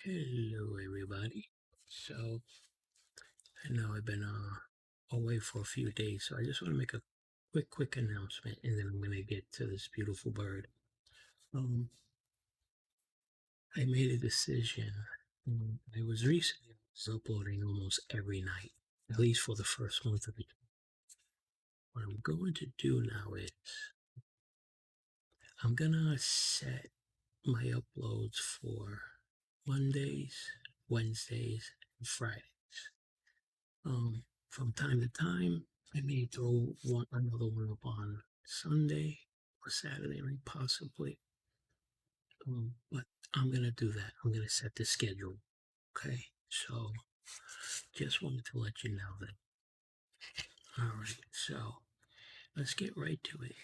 Hello, everybody. So, I know I've been away for a few days, so I just want to make a quick announcement, and then I'm going to get to this beautiful bird. Um, I made a decision. I was recently uploading almost every night, at least for the first month of the year. What I'm going to do now is I'm gonna set my uploads for Mondays, Wednesdays, and Fridays. From time to time, I may throw another one up on Sunday or Saturday, right? Possibly. But I'm gonna do that. I'm gonna set the schedule. Okay. So just wanted to let you know that. All right. So let's get right to it.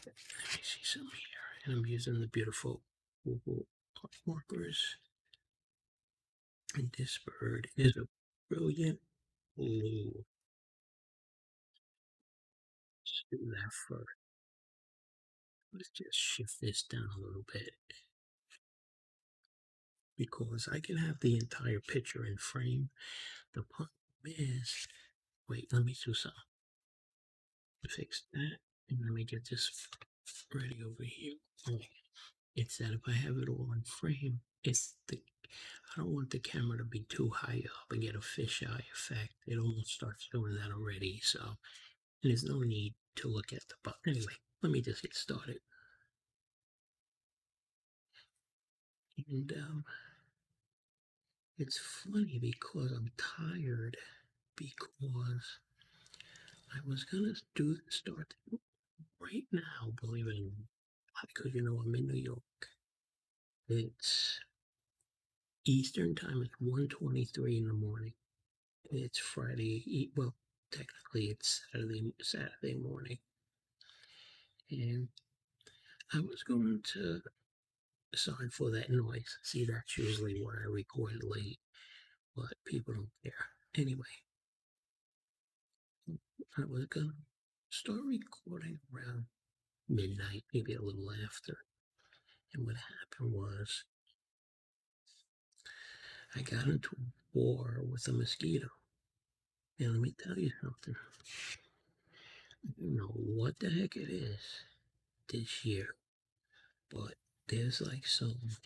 Let me see some here, and I'm using the beautiful Google markers. And this bird is a brilliant blue. Let's do that first. Let's just shift this down a little bit, because I can have the entire picture in frame. The problem is, wait, let me do something. Fix that, and let me get this ready over here. Okay. It's that if I have it all in frame, I don't want the camera to be too high up and get a fisheye effect. It almost starts doing that already, so there's no need to look at the button. Anyway, let me just get started. And it's funny because I'm tired, because I was gonna start right now, believe it or not, because I'm in New York. It's Eastern time. It's 1:23 in the morning. It's Friday. Well, technically it's Saturday morning, and I was going to. Sorry for that noise. See, that's usually where I record late, but people don't care. Anyway, I was gonna start recording around midnight, maybe a little after. And what happened was I got into a war with a mosquito. And let me tell you something. I don't know what the heck it is this year, but there's like some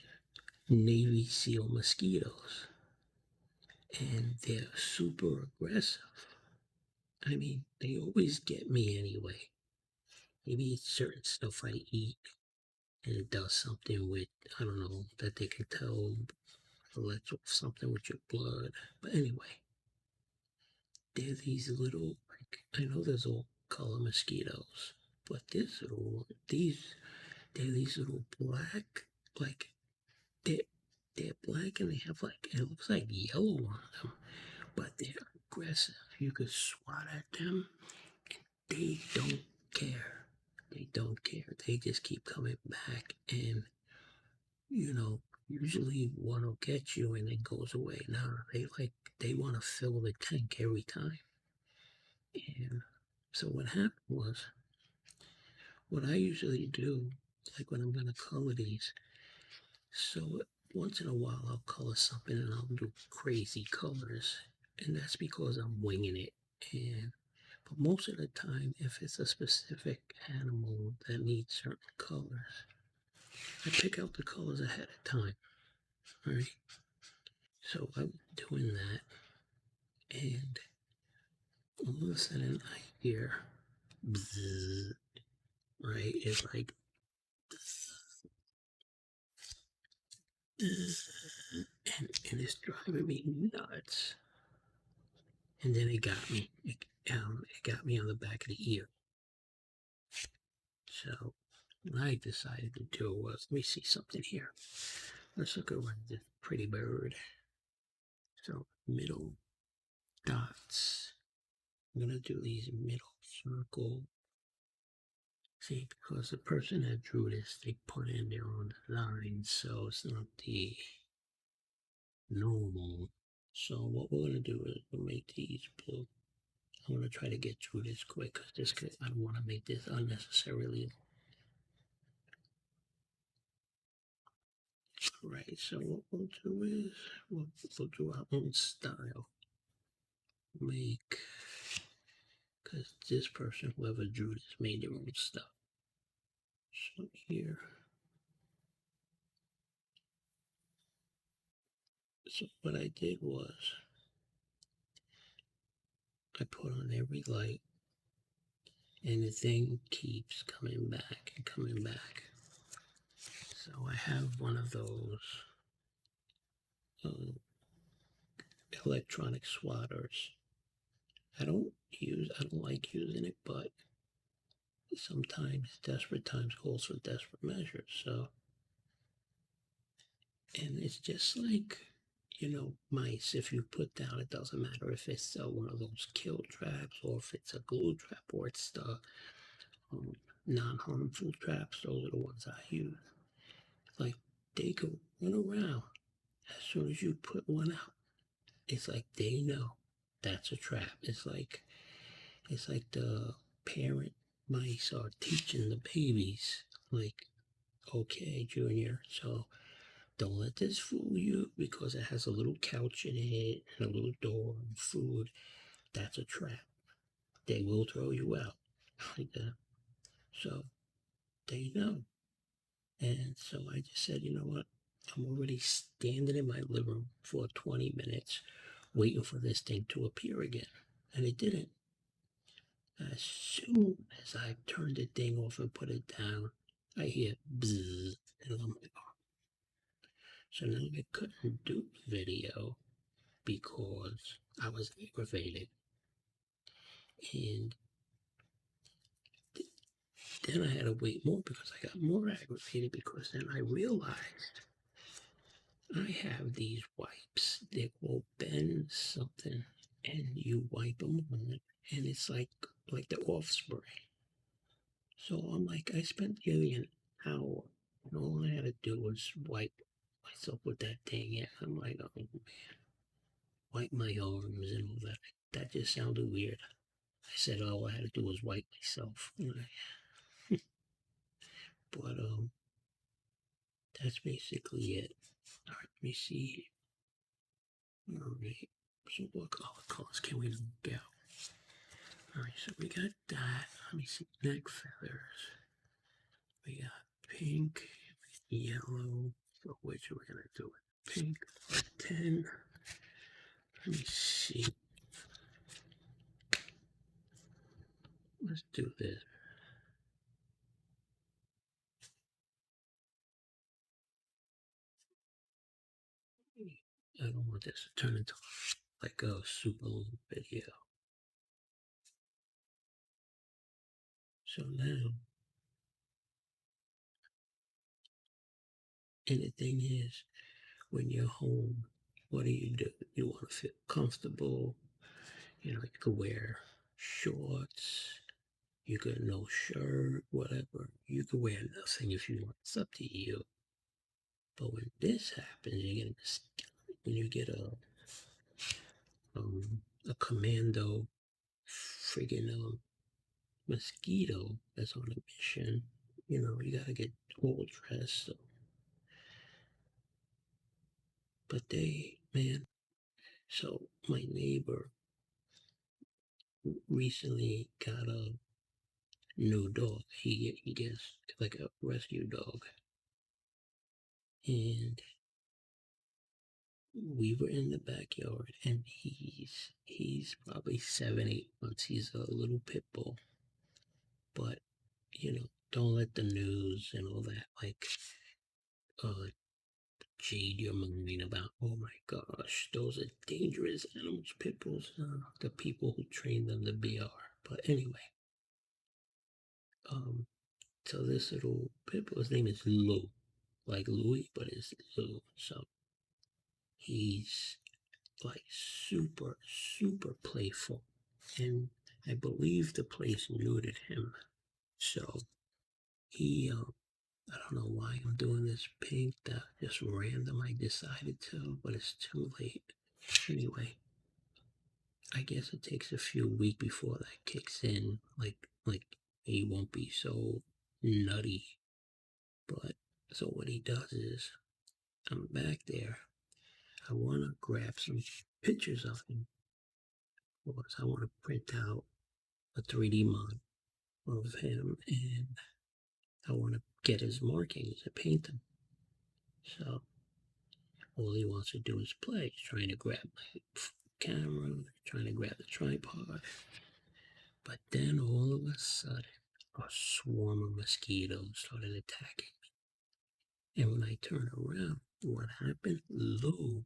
Navy SEAL mosquitoes, and they're super aggressive. I mean, they always get me anyway. Maybe it's certain stuff I eat and it does something with, I don't know, that they can tell, lets off something with your blood. But anyway, they're these little, like, I know there's all color mosquitoes, but they're these little black, like, they're, they're black, and they have like, it looks like yellow on them, but they're aggressive. You could swat at them, they don't care. They don't care. They just keep coming back, and you know, usually one will get you and then goes away. Now they want to fill the tank every time. And so what happened was, what I usually do, like when I'm gonna color these, so once in a while I'll color something and I'll do crazy colors, and that's because I'm winging it. And but most of the time, if it's a specific animal that needs certain colors, I pick out the colors ahead of time, right? So I'm doing that, and all of a sudden I hear bzzz, right? It's like bzzz, and it's driving me nuts. And then it got me. It got me on the back of the ear. So what I decided to do was, let me see something here. Let's look around this pretty bird. So middle dots. I'm gonna do these middle circle. See, because the person that drew this, they put in their own lines, so it's not the normal. So what we're gonna do is we'll make these blue. I'm gonna try to get through this quick, because I don't want to make this unnecessarily. Right, so what we'll do is we'll do our own style. Make, because this person, whoever drew this, made their own stuff. So here, so what I did was I put on every light, and the thing keeps coming back and coming back. So I have one of those uh, electronic swatters. I don't like using it, but sometimes desperate times calls for desperate measures. So, and it's just like, mice. If you put down, it doesn't matter if it's one of those kill traps or if it's a glue trap or it's the um, non-harmful traps. Those are the ones I use. Like they can run around as soon as you put one out. It's like they know that's a trap. It's like the parent mice are teaching the babies, like, okay, Junior, so don't let this fool you because it has a little couch in it and a little door and food. That's a trap. They will throw you out like that. So they know. And so I just said, you know what? I'm already standing in my living room for 20 minutes waiting for this thing to appear again. And it didn't. As soon as I turned the thing off and put it down, I hear bzzz. And I'm like, oh. So now I couldn't do video because I was aggravated. And then I had to wait more because I got more aggravated because then I realized I have these wipes. They're called Ben something, and you wipe them on, and it's like the offspring. So I'm like, I spent nearly an hour, and all I had to do was wipe myself with that thing. And I'm like, oh man, wipe my arms and all that. That just sounded weird. I said all I had to do was wipe myself. But that's basically it. All right, let me see. All right. So what colors can we look out? All right, so we got that. Let me see. Neck feathers. We got pink, yellow. So which are we gonna do it? Pink or 10. Let me see. Let's do this. I don't want this to turn into like a super long video. So now, and the thing is, when you're home, what do? You want to feel comfortable. You could wear shorts, you could no shirt, whatever. You could wear nothing if you want. It's up to you. But when this happens, when you get a commando friggin' mosquito that's on a mission. You gotta get all dressed. So. But man. So my neighbor recently got a new dog. He gets like a rescue dog, and we were in the backyard, and he's probably 7, 8 months. He's a little pit bull, but don't let the news and all that uh jade your mind about. Oh my gosh, those are dangerous animals, pit bulls. The people who train them to be are. But anyway, um, so this little pit bull, his name is Lou, like Louis, but it's Lou. So he's like super, super playful. And I believe the place neutered him. So he, I don't know why I'm doing this pink, that just random I decided to, but it's too late. Anyway, I guess it takes a few weeks before that kicks in. Like he won't be so nutty. But so what he does is I'm back there. I want to grab some pictures of him. Because I want to print out a 3D model of him, and I want to get his markings and paint them. So all he wants to do is play. He's trying to grab my camera, trying to grab the tripod. But then all of a sudden, a swarm of mosquitoes started attacking me. And when I turned around, what happened? Lou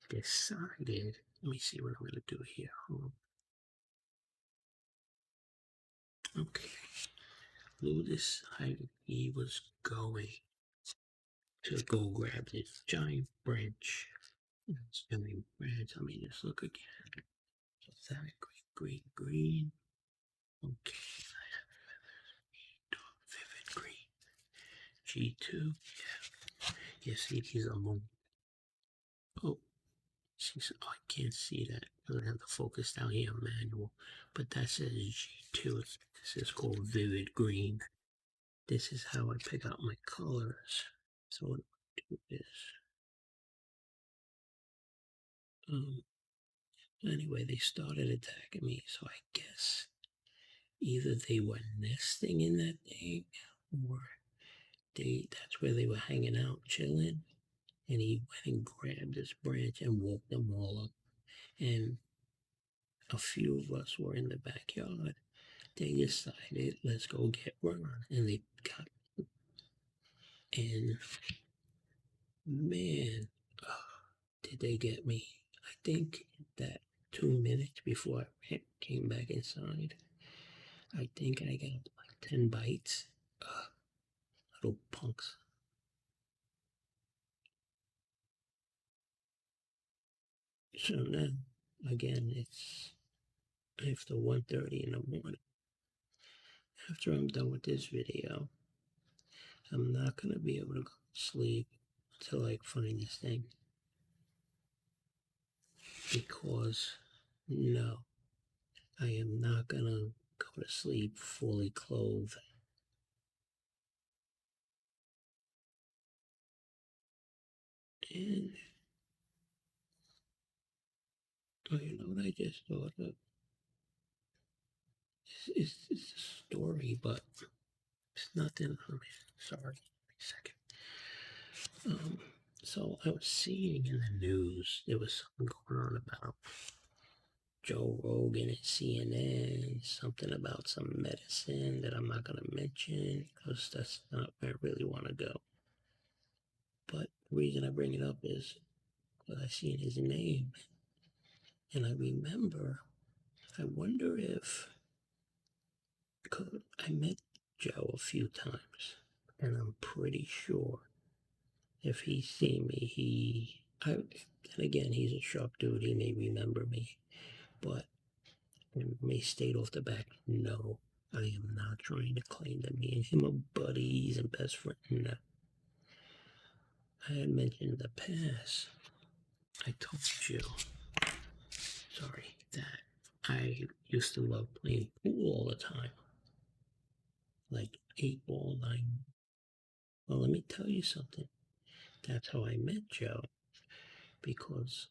decided, let me see what I'm going to do here. Okay. Lou decided he was going to go grab this giant branch. It's giant branch. I mean, just look again. So that green, green. Okay. Vivid green. G2. Yeah, see, he's a moon. Oh, oh, I can't see that. I don't have the focus down here manual. But that says G2. This is called vivid green. This is how I pick out my colors. So what I do is, anyway, they started attacking me. So I guess either they were nesting in that thing, or that's where they were hanging out, chilling. And he went and grabbed this branch and woke them all up. And a few of us were in the backyard. They decided, let's go get Ron. And they got, and man, did they get me. I think that 2 minutes before I came back inside, I think I got like 10 bites. Little punks. So now, again, it's after 1:30 in the morning. After I'm done with this video, I'm not going to be able to go to sleep until I find this thing. Because, no, I am not going to go to sleep fully clothed. And, oh, you know what I just thought of? It's a story, but it's nothing. Sorry, second. So I was seeing in the news there was something going on about Joe Rogan and CNN, something about some medicine that I'm not gonna mention because that's not where I really want to go. But the reason I bring it up is because I seen his name, and I remember. I wonder if, because I met Joe a few times, and I'm pretty sure if he seen me, and again, he's a sharp dude, he may remember me, but it may state off the back, no, I am not trying to claim that me and him are buddies and best friends. No. I had mentioned in the past, I told you, sorry, that I used to love playing pool all the time, like 8 ball, 9. Well, let me tell you something. That's how I met Joe, because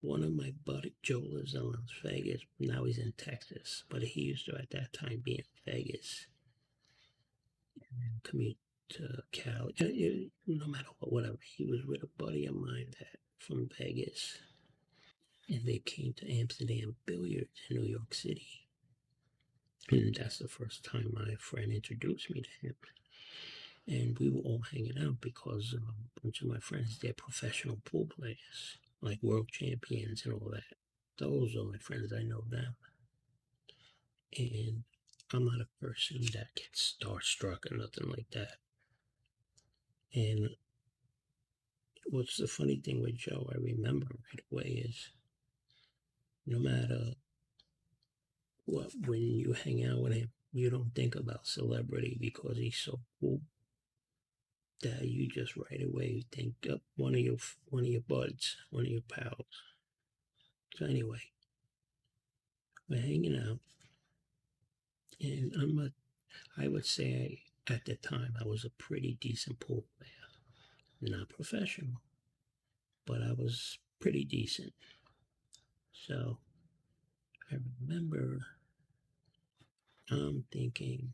one of my buddy, Joe lives in Las Vegas. Now he's in Texas, but he used to at that time be in Vegas and commute to Cali. No matter what, whatever. He was with a buddy of mine that from Vegas, and they came to Amsterdam Billiards in New York City. And that's the first time my friend introduced me to him. And we were all hanging out because a bunch of my friends, they're professional pool players, like world champions and all that. Those are my friends, I know them. And I'm not a person that gets starstruck or nothing like that. And what's the funny thing with Joe, I remember right away, is no matter what, when you hang out with him, you don't think about celebrity because he's so cool that you just right away think up one of your buds, one of your pals. So anyway, we're hanging out, and I would say at the time I was a pretty decent pool player. not professional, but I was pretty decent. So I remember I'm thinking,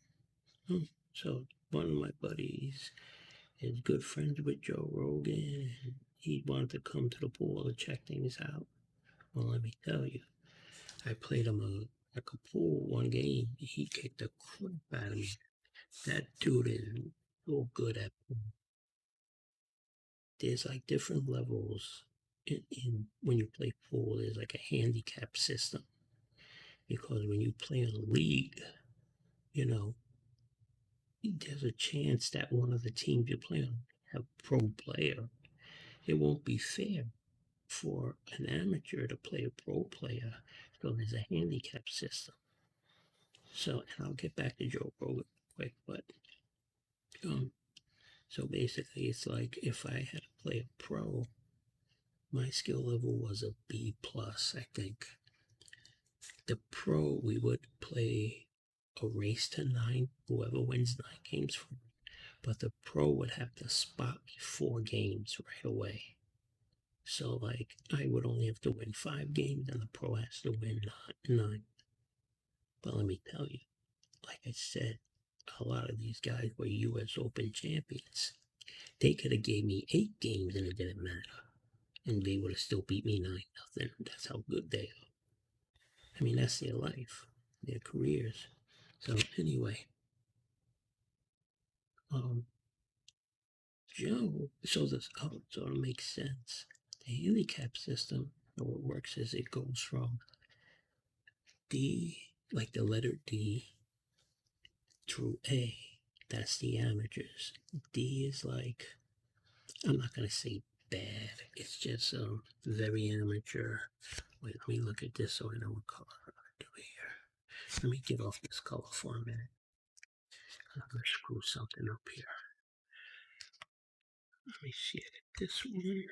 hmm, so one of my buddies is good friends with Joe Rogan, and he wanted to come to the pool to check things out. Well, let me tell you, I played him like a pool one game. He kicked the crap out of me. That dude is so good at pool. There's like different levels in when you play pool. There's like a handicap system because when you play in a league, you know, there's a chance that one of the teams you play on have a pro player. It won't be fair for an amateur to play a pro player. So there's a handicap system. So, and I'll get back to Joe Rogan quick, but um, so basically, it's like if I had to play a pro, my skill level was a B plus, I think. The pro, we would play a race to 9, whoever wins 9 games for me. But the pro would have to spot me 4 games right away. So like I would only have to win 5 games, and the pro has to win 9. But let me tell you, like I said, a lot of these guys were U.S. Open champions. They could have gave me 8 games and it didn't matter, and they would have still beat me 9-0. That's how good they are. I mean, that's their life, their careers. So anyway, um, Joe. So it makes sense. The handicap system, how it works is it goes from D, like the letter D, through A. That's the amateurs. D is like, I'm not gonna say bad. It's just very amateur. Wait, let me look at this so I know what color I do here. Let me get off this color for a minute. I'm gonna screw something up here. Let me see it. This one.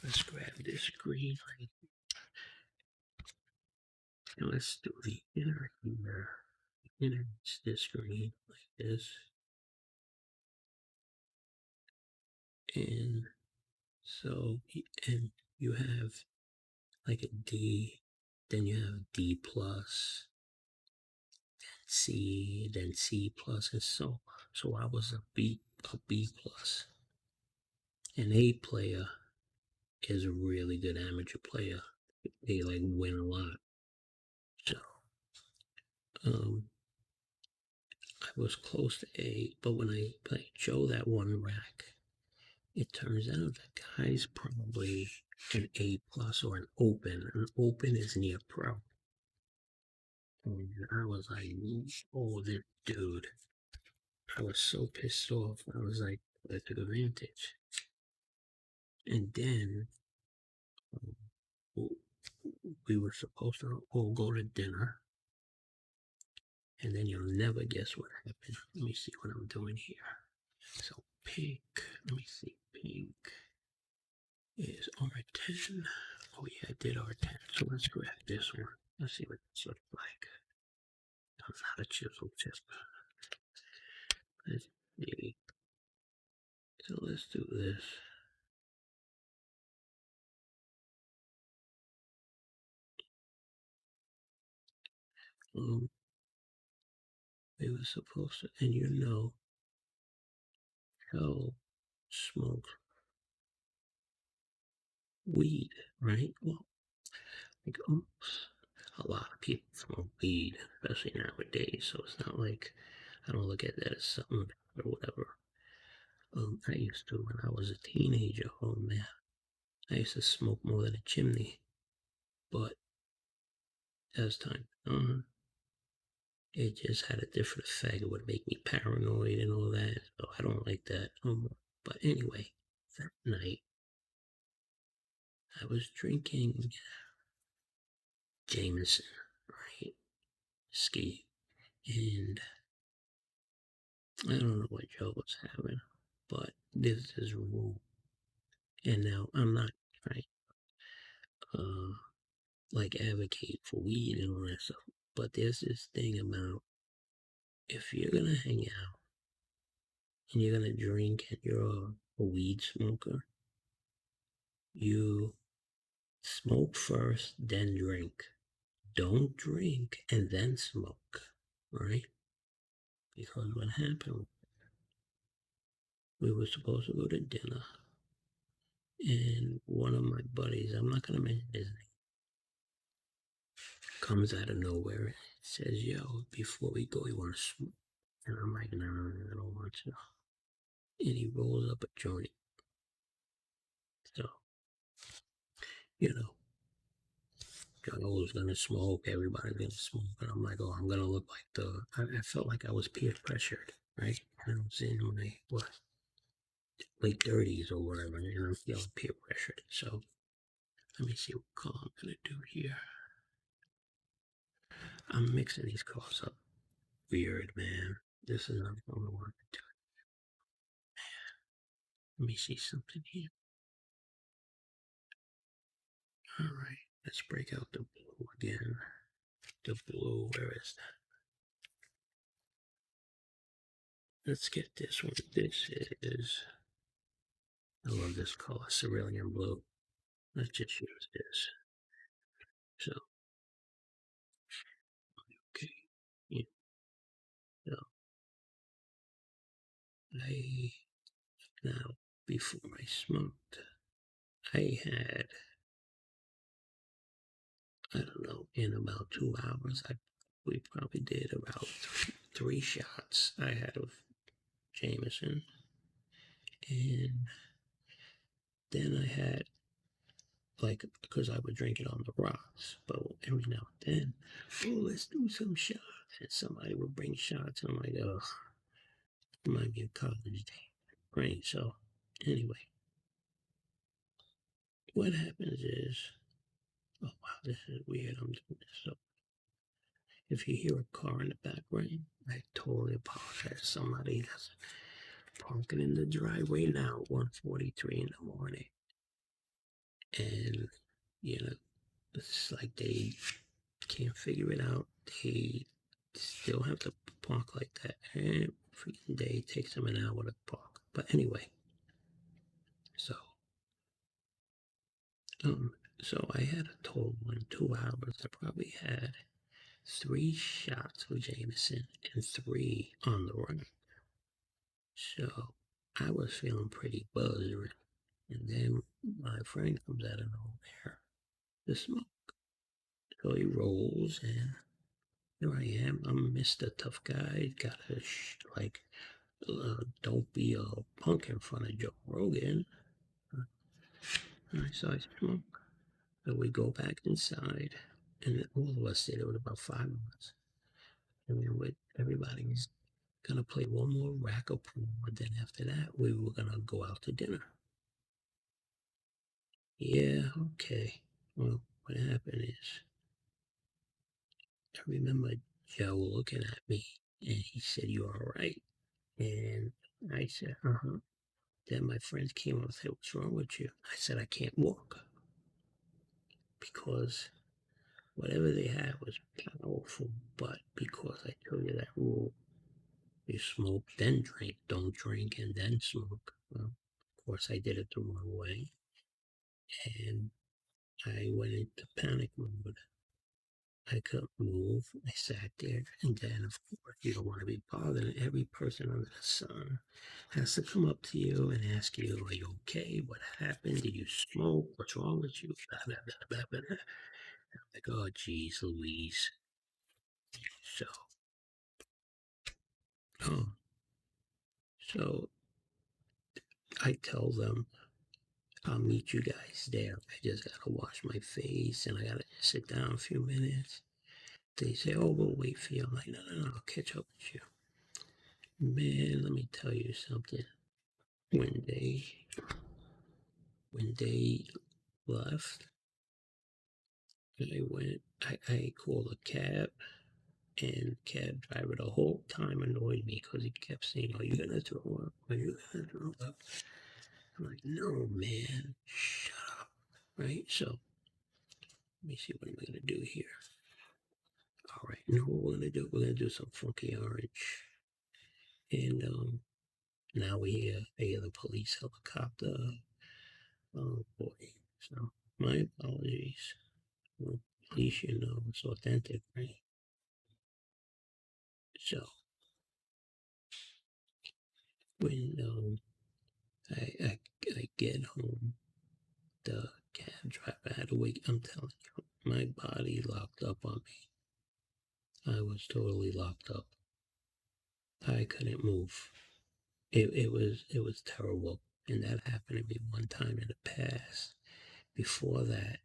Let's grab this green right, and let's do the inner here. The inner is this green like this, and so and you have like a D, then you have D plus, C, then C plus, and so I was a B plus. An A player is a really good amateur player. They like win a lot. So um I was close to A, but when I played Joe that one rack, it turns out the guy's probably an A plus or an open. An open is near pro. And I was like, oh, this dude. I was so pissed off. I was like, I took advantage. And then um, we were supposed to all go to dinner. And then you'll never guess what happened. Let me see what I'm doing here. So pink, let me see, pink is R10. Oh yeah, I did R10. So let's grab this one. Let's see what this looks like. That's not a chisel tip. Let's see. So let's do this. Um, we were supposed to, and you know, Joe smokes weed, right? Well, like a lot of people smoke weed, especially nowadays. So it's not like I don't look at that as something or whatever. I used to when I was a teenager. Oh man, I used to smoke more than a chimney. But as time went on, it just had a different effect. It would make me paranoid and all that. So I don't like that no more. But anyway, that night I was drinking Jameson, right? Ski. And I don't know what Joe was having, but this is rule. And now I'm not trying uh like advocate for weed and all that stuff. But there's this thing about if you're gonna hang out and you're gonna drink and you're a weed smoker, you smoke first, then drink. Don't drink and then smoke, right? Because what happened, we were supposed to go to dinner, and one of my buddies, I'm not gonna mention his name, comes out of nowhere and says, "Yo, before we go, you want to smoke?" And I'm like, "No, I don't want to." And he rolls up a joint. So, you know, Joe was gonna smoke, everybody's gonna smoke, and I'm like, "Oh, I'm gonna look like the." I felt like I was peer pressured, right? And I was in my what late 30s or whatever, and I'm feeling peer pressured. So let me see what call I'm gonna do here. I'm mixing these calls up weird, man. This is not going to work. Let me see something here. All right, let's break out the blue again. The blue, where is that? Let's get this one. This is, I love this color, cerulean blue. Let's just use this. So, okay. Yeah, so I, now, before I smoked, I had, I don't know, in about 2 hours, we probably did about three shots I had of Jameson. And then I had, like, because I would drink it on the rocks, but every now and then, oh, let's do some shots. And somebody would bring shots, and I'm like, oh, remind me of college day. Right. So, anyway, what happens is, oh, wow, this is weird. I'm doing this. So, if you hear a car in the background, I totally apologize. Somebody that's parking in the driveway now, 1:43 in the morning. And, you know, it's like they can't figure it out. They still have to park like that. And freaking day takes them an hour to park. But anyway, so um, so I had a total in 2 hours. I probably had three shots of Jameson and three on the run. So I was feeling pretty buzzed. And then my friend comes out of nowhere to smoke. So he rolls, and here I am. I'm Mr. Tough Guy. Got a like, don't be a punk in front of Joe Rogan. Alright, so I smoke. So we go back inside, and all of us stayed. It was about 5 months. And then with everybody was gonna play one more rack of pool, and then after that, we were gonna go out to dinner. Yeah, okay. Well, what happened is, I remember Joe looking at me, and he said, "You all right?" And I said, "Uh-huh." Then my friends came up and said, "What's wrong with you?" I said, "I can't walk," because whatever they had was powerful. But because I told you that rule, you smoke, then drink, don't drink, and then smoke. Well, of course, I did it the wrong way, and I went into panic mode. I couldn't move. I sat there, and then, of course, you don't want to be bothered. Every person under the sun has to come up to you and ask you, "Are you okay? What happened? Did you smoke? What's wrong with you?" Blah, blah, blah, blah, blah. I'm like, oh, geez, Louise. So, um, so I tell them, "I'll meet you guys there. I just gotta wash my face and I gotta sit down a few minutes." They say, "Oh, we'll wait for you." I'm like, "No, no, no, I'll catch up with you." Man, let me tell you something. When they when they left, I called a cab, and cab driver the whole time annoyed me because he kept saying, "Are you gonna throw up? Are you gonna throw up?" I'm like, "No, man, shut up." Right? So let me see, what am I gonna do here? All right, you know what we're gonna do? We're gonna do some funky orange, and Now I hear the police helicopter. Oh boy. So my apologies. Well, at least you know it's authentic, right? So when I get home, the cab driver had to wait. I'm telling you, my body locked up on me. I was totally locked up. I couldn't move. It was terrible, and that happened to me one time in the past. Before that,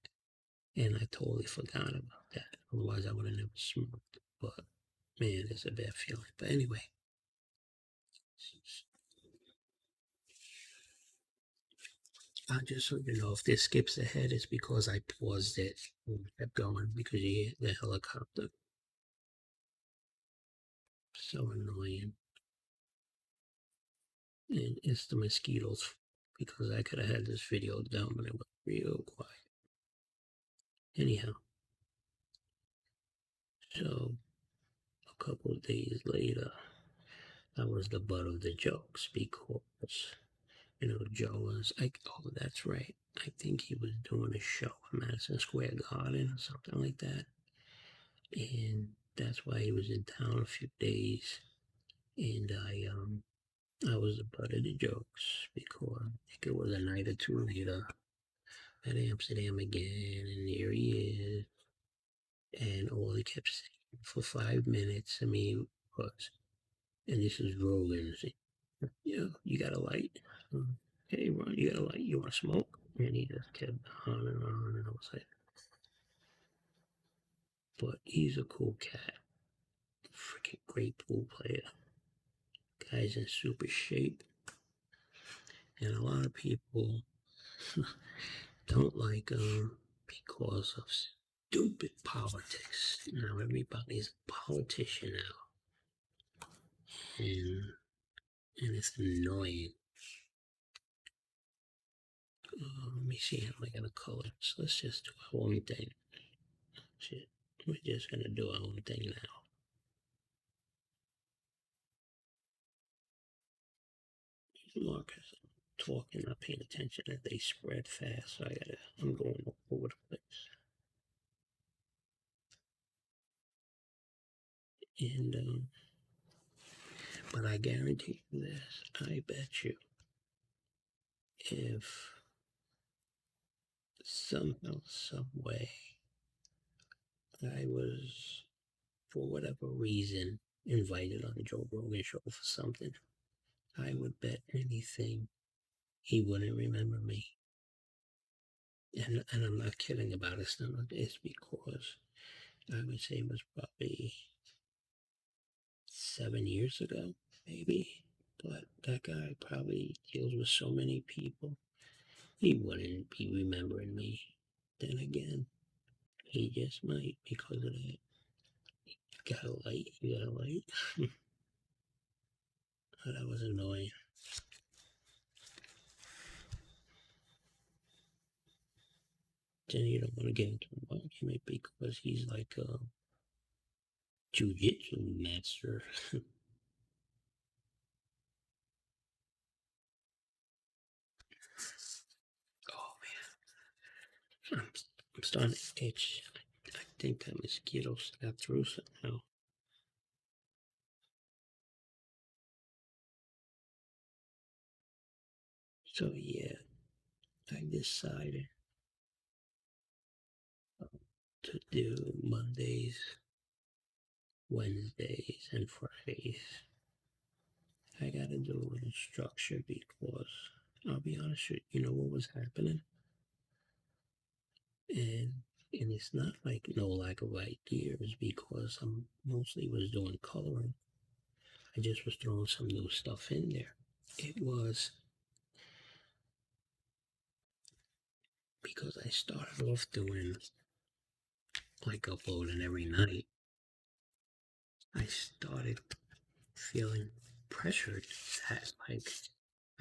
and I totally forgot about that. Otherwise, I would have never smoked. But man, it's a bad feeling. But anyway, just so you know, if this skips ahead, it's because I paused it and kept going because you hear the helicopter. So annoying. And it's the mosquitoes because I could have had this video down, but it was real quiet. Anyhow, so a couple of days later, I was the butt of the jokes because, Joe was like, oh, that's right. I think he was doing a show in Madison Square Garden or something like that. And that's why he was in town a few days. And I was the butt of the jokes because I think it was a night or two later at Amsterdam again, and there he is. And all he kept saying for 5 minutes, I mean, was, and this is Rogan, saying, you got a light? Hey, Ron, you got a light? You want to smoke? And he just kept on and on, and I was like, but he's a cool cat. Freaking great pool player. Guy's in super shape. And a lot of people don't like him because of stupid politics. Now everybody's a politician now. And it's annoying. Let me see how am I gonna color this. Let's just do our own thing. Shit. We're just gonna do our own thing now. Marcus, I'm talking, not paying attention, and they spread fast, so I'm going all over the place. And but I guarantee you this, I bet you if somehow, some way, I was, for whatever reason, invited on Joe Rogan show for something, I would bet anything he wouldn't remember me. And I'm not kidding about it. It's because I would say it was probably 7 years ago, maybe. But that guy probably deals with so many people, he wouldn't be remembering me. Then again, he just might because of that. Got a light, you got a light. Oh, that was annoying. Then you don't want to get into an argument because he's like a jujitsu master. Oh man, I'm starting to itch. I think that mosquitoes got through somehow. So yeah, I decided to do Mondays, Wednesdays, and Fridays. I gotta do a little structure because I'll be honest with you, know what was happening? And and it's not like no lack of ideas because I'm mostly was doing coloring. I just was throwing some new stuff in there. It was because I started off doing like uploading every night. I started feeling pressured that like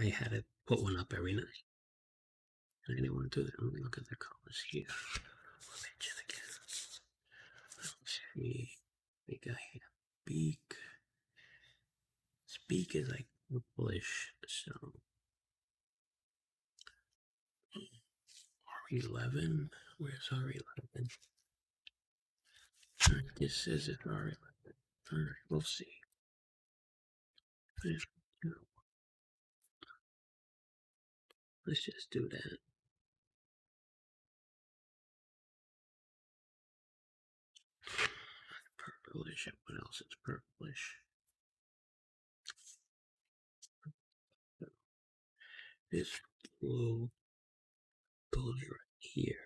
I had to put one up every night. And I didn't want to do that. Let me look at the colors here. I'll mention again. Let's see. We got here. Speak. Speak is like purplish. So R11. Where's R11? This says it's R11. Alright, we'll see. Let's just do that. Purplish. What else is purplish? This blue goes right here.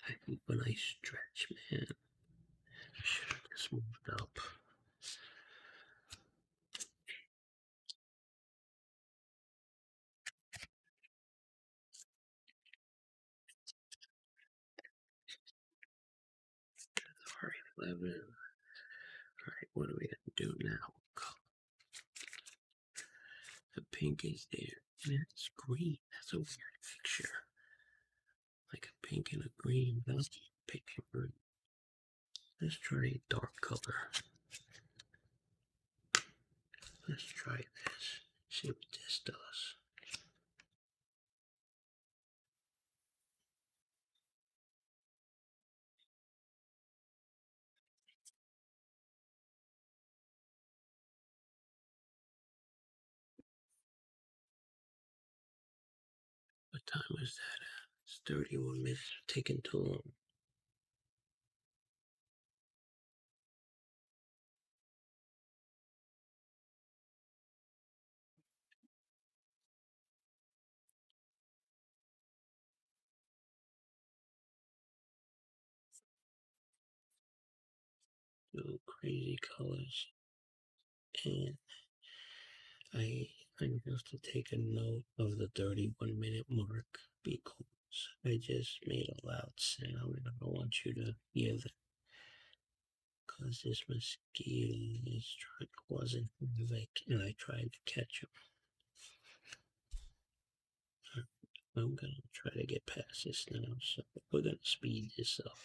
I think when I stretch, man, I should have just moved up. R11. Alright, what are we gonna do now? The pink is there. And it's green. That's a weird picture. Like a pink and a green. That's pink and green. Let's try a dark color. Let's try this. See what this does. What time is that at? It's 31 minutes. Taking too long. No crazy colors. And I have to take a note of the 31-minute mark because I just made a loud sound and I don't want you to hear that. Because this mosquito is causing havoc and I tried to catch him. I'm gonna try to get past this now, so we're gonna speed this up.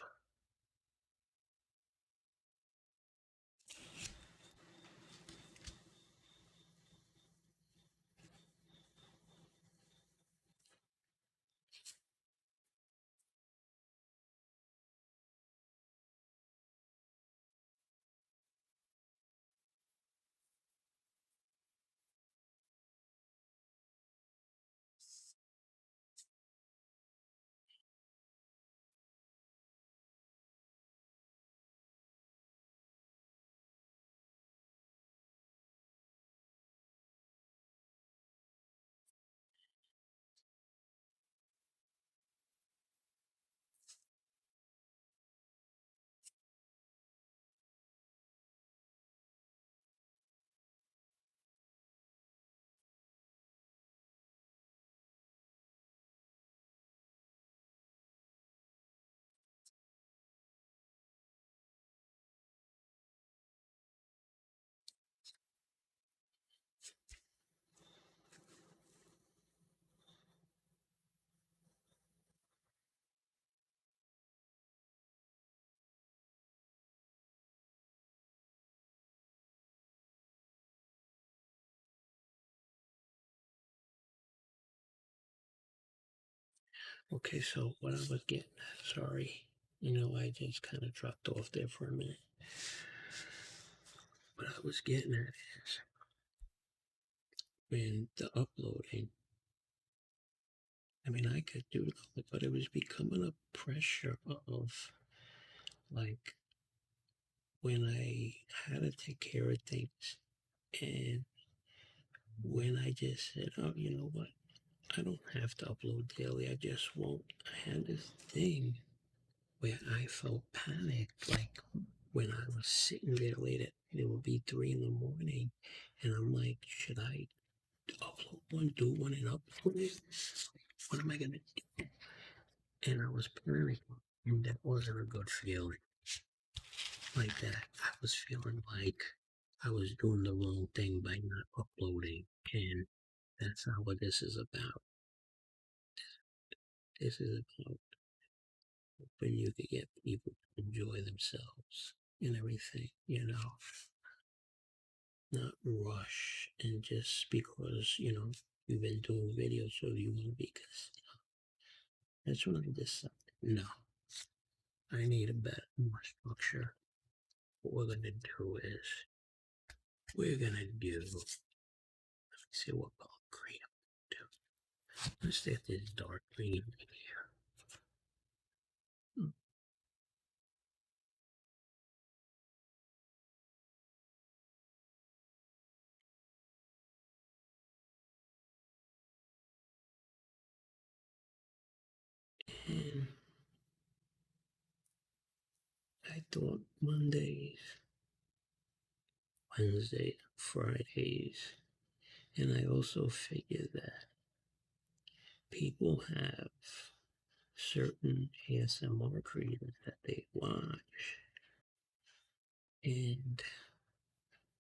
Okay, so what I was getting at, sorry, I just kind of dropped off there for a minute. What I was getting at is when the uploading, I mean, I could do it, but it was becoming a pressure of like when I had to take care of things and when I just said, oh, you know what? I don't have to upload daily. I just won't. I had this thing where I felt panicked, like when I was sitting there late at it would be 3 in the morning, and I'm like, should I upload one, do one, and upload it? What am I gonna do? And I was panicking, and that wasn't a good feeling. Like that, I was feeling like I was doing the wrong thing by not uploading, and that's not what this is about. This is about when you could get people to enjoy themselves and everything. not rush and just because you've been doing videos so you want to be because that's when I decided no, I need a better more structure. What we're gonna do is we're gonna do let me see what color green I'm gonna do. Let's get this dark green in here. And I thought Mondays, Wednesdays, Fridays, and I also figured that people have certain ASMR creators that they watch. And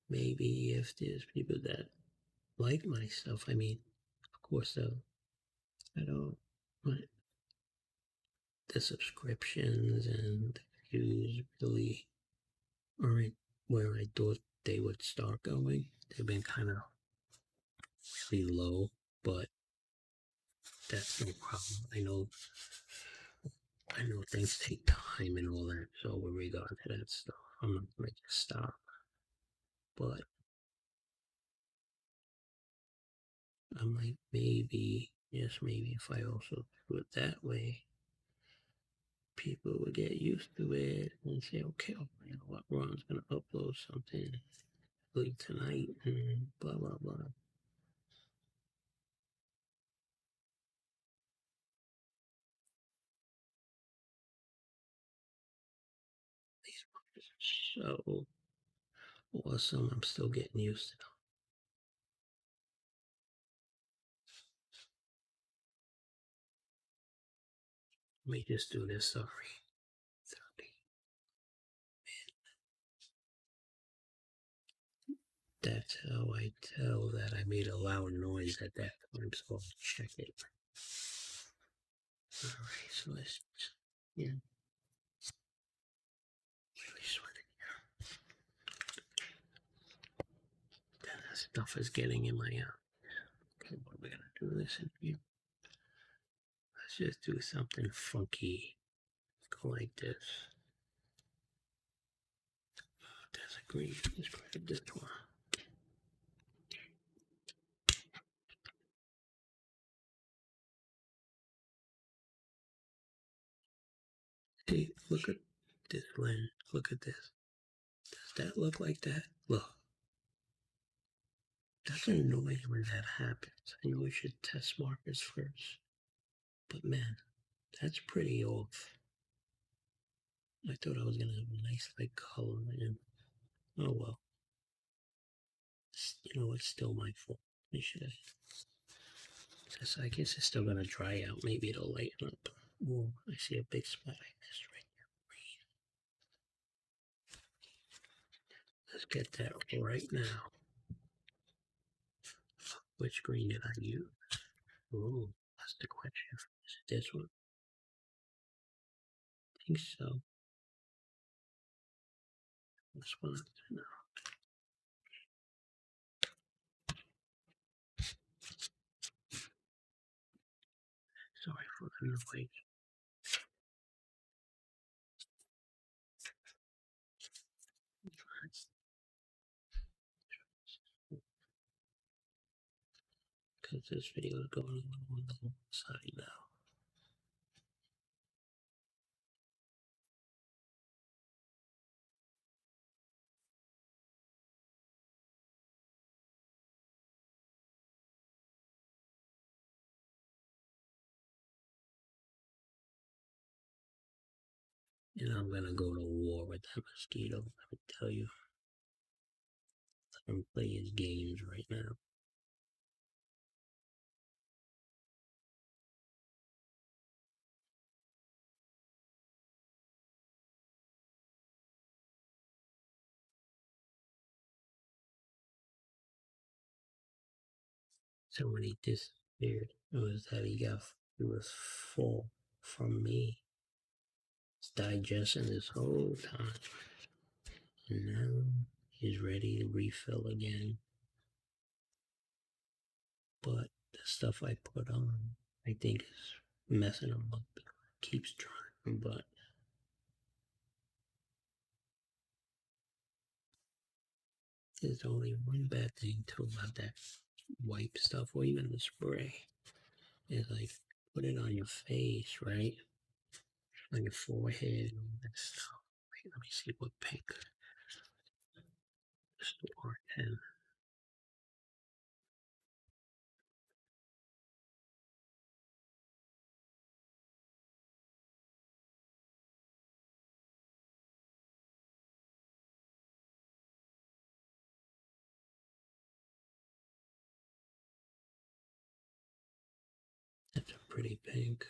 maybe if there's people that like my stuff, I mean, of course, I don't want the subscriptions and the views really aren't where I thought they would start going. They've been kind of really low, but that's no problem. I know things take time and all that, so with regard to that stuff, I'm not gonna just stop. But I'm like, maybe, yes, maybe if I also do it that way, people would get used to it and say, okay, oh, you know what, Ron's gonna upload something late tonight and blah blah blah. These are so awesome. I'm still getting used to them. Let me just do this. Sorry. 30. That's how I tell that I made a loud noise at that time, so I'll check it. Alright, so let's, yeah, really sweating here. Then that stuff is getting in my okay, what are we gonna do this in here? Let's just do something funky. Go like this. That's a green. Let's grab this one. See, look at this lens. Look at this. Does that look like that? Look. That's annoying when that happens. I know we should test markers first. But man, that's pretty off. I thought I was gonna have a nice like color and oh well. It's still my fault. I should have I guess it's still gonna dry out. Maybe it'll lighten up. Oh, I see a big spot I missed right here. Let's get that right now. Which green did I use? Oh, that's the question. Is it this one? I think so. This one? No. Sorry for the noise. Because this video is going a little on the long side now. And I'm gonna go to war with that mosquito. Let me tell you, I'm playing games right now. So when he disappeared, it was that he was full from me. It's digesting this whole time. No. he's ready to refill again. But the stuff I put on, I think is messing him up. Keeps trying, but there's only one bad thing too about that wipe stuff or even the spray. Is like put it on your face, right? On your forehead, all that stuff. Wait, let me see what pink store and that's a pretty pink.